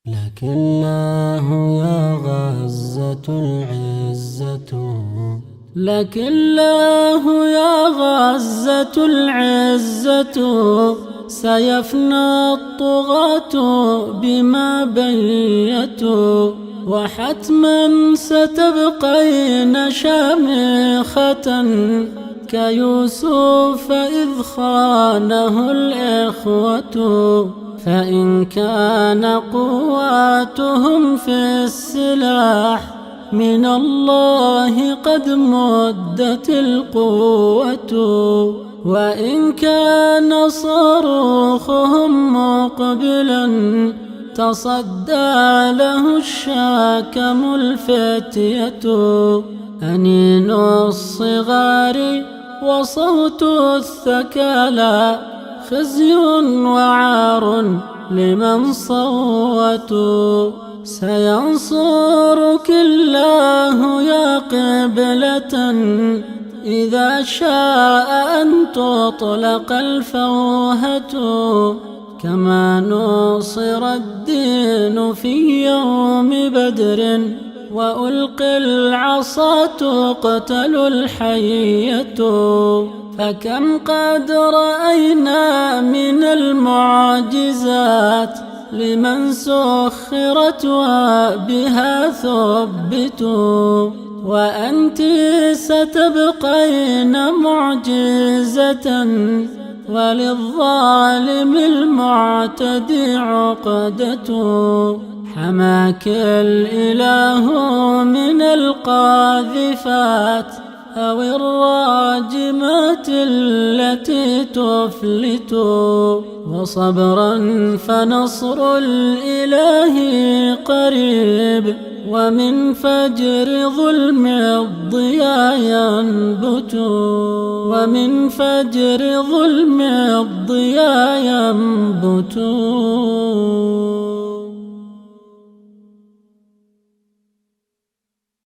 لك الله يا غزة العزة، لك الله يا غزة العزة. سيفنى الطغاة بما بيتوا، وحتما ستبقين شامخة كيوسف إذ خانه الإخوة. فإن كان قواتهم في السلاح من الله قد مدت القوة، وإن كان صاروخهم مقبلا تصدى له الشاكم الفتية. أنين الصغار وصوت الثكالى خزي وعار لمن صوتوا. سينصرك الله يا قبلة إذا شاء أن تطلق الفوهة، كما نصر الدين في يوم بدر وألقي العصا تقتل الحية. فكم قد رأينا من المعجزات لمن سخرت وبها ثبتوا، وأنت ستبقين معجزة وللظالم المعتدي عقدة. حماك الإله من القاذفات أو الراجمات التي تفلت، وصبرا فنصر الإله قريب، ومن فجر ظلم الضياء ينبت، ومن فجر ظلم الضياء ينبت.